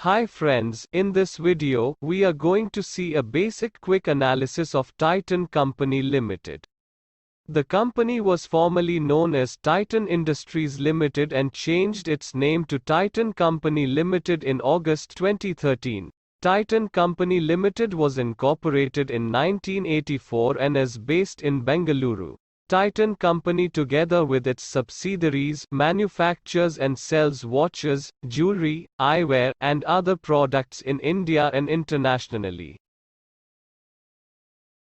Hi friends, in this video, we are going to see a basic quick analysis of Titan Company Limited. The company was formerly known as Titan Industries Limited and changed its name to Titan Company Limited in August 2013. Titan Company Limited was incorporated in 1984 and is based in Bengaluru. Titan Company, together with its subsidiaries, manufactures and sells watches, jewelry, eyewear, and other products in India and internationally.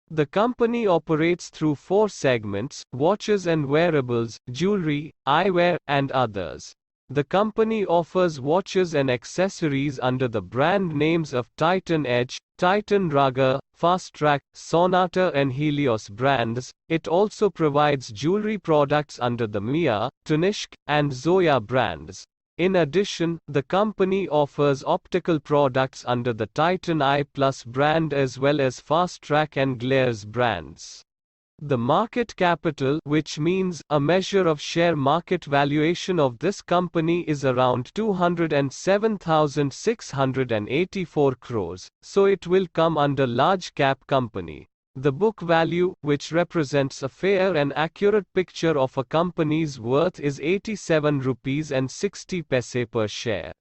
The company operates through 4 segments: watches and wearables, jewelry, eyewear, and others. The company offers watches and accessories under the brand names of Titan Edge, Titan Raga, Fastrack, Sonata and Helios brands. It also provides jewelry products under the Mia, Tanishq, and Zoya brands. In addition, the company offers optical products under the Titan Eye Plus brand as well as Fastrack and Glares brands. The market capital, which means a measure of share market valuation of this company, is around 207,684 crores, so it will come under large cap company. The book value, which represents a fair and accurate picture of a company's worth, is 87 rupees and 60 paise per share.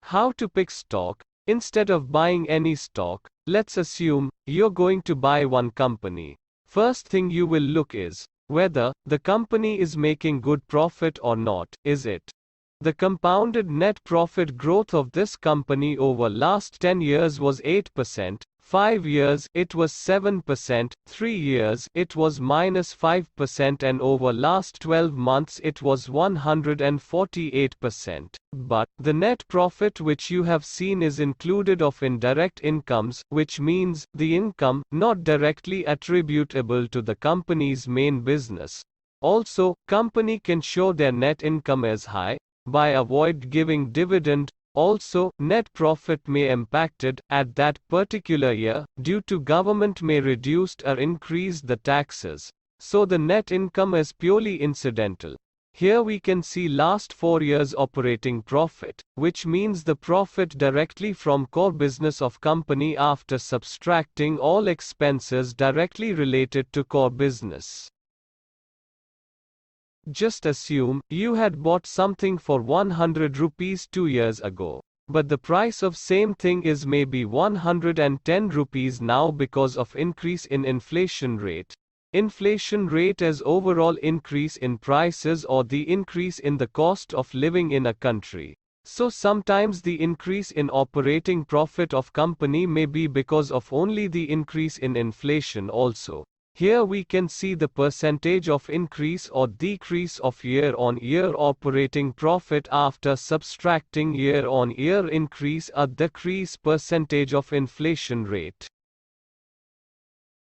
How to pick stock? Instead of buying any stock, let's assume you're going to buy one company. First thing you will look is whether the company is making good profit or not. Is it? The compounded net profit growth of this company over last 10 years was 8%, 5 years it was 7%, 3 years it was -5%, and over last 12 months it was 148%. But the net profit which you have seen is included of indirect incomes, which means the income not directly attributable to the company's main business. Also, company can show their net income as high by avoid giving dividend. Also, net profit may impacted at that particular year due to government may reduced or increased the taxes. So the net income is purely incidental. Here we can see last 4 years operating profit, which means the profit directly from core business of company after subtracting all expenses directly related to core business. Just assume you had bought something for 100 rupees 2 years ago. But the price of same thing is maybe 110 rupees now because of increase in inflation rate. Inflation rate is overall increase in prices or the increase in the cost of living in a country. So sometimes the increase in operating profit of company may be because of only the increase in inflation also. Here we can see the percentage of increase or decrease of year-on-year operating profit after subtracting year-on-year increase or decrease percentage of inflation rate.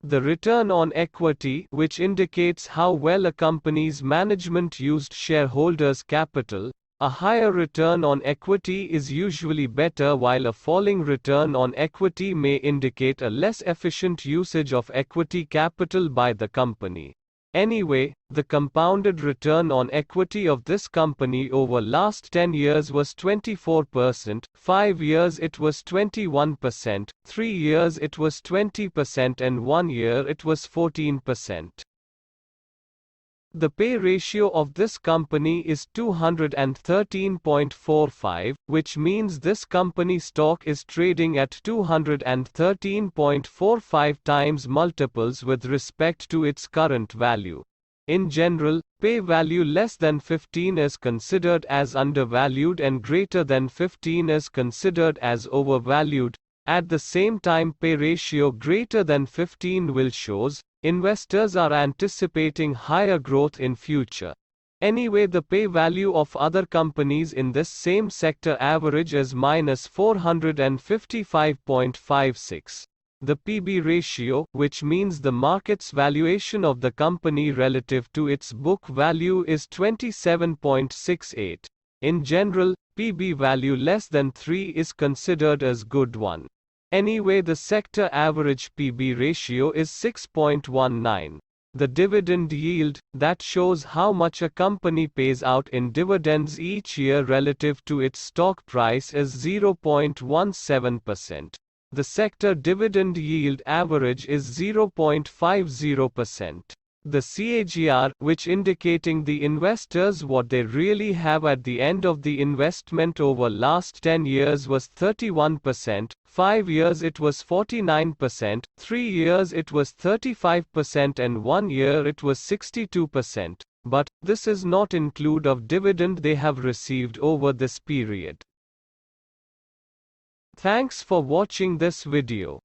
The return on equity, which indicates how well a company's management used shareholders' capital. A higher return on equity is usually better, while a falling return on equity may indicate a less efficient usage of equity capital by the company. Anyway, the compounded return on equity of this company over last 10 years was 24%, 5 years it was 21%, 3 years it was 20%, and 1 year it was 14%. The pay ratio of this company is 213.45, which means this company stock is trading at 213.45 times multiples with respect to its current value. In general, pay value less than 15 is considered as undervalued and greater than 15 is considered as overvalued. At the same time, pay ratio greater than 15 will shows investors are anticipating higher growth in future. Anyway, the pay value of other companies in this same sector average is -455.56. The PB ratio, which means the market's valuation of the company relative to its book value, is 27.68. In general, PB value less than 3 is considered as good one. Anyway, the sector average PB ratio is 6.19. The dividend yield, that shows how much a company pays out in dividends each year relative to its stock price, is 0.17%. The sector dividend yield average is 0.50%. The CAGR, which indicating the investors what they really have at the end of the investment over last 10 years, was 31%, 5 years it was 49%, 3 years it was 35% and 1 year it was 62%. But, this is not include of dividend they have received over this period. Thanks for watching this video.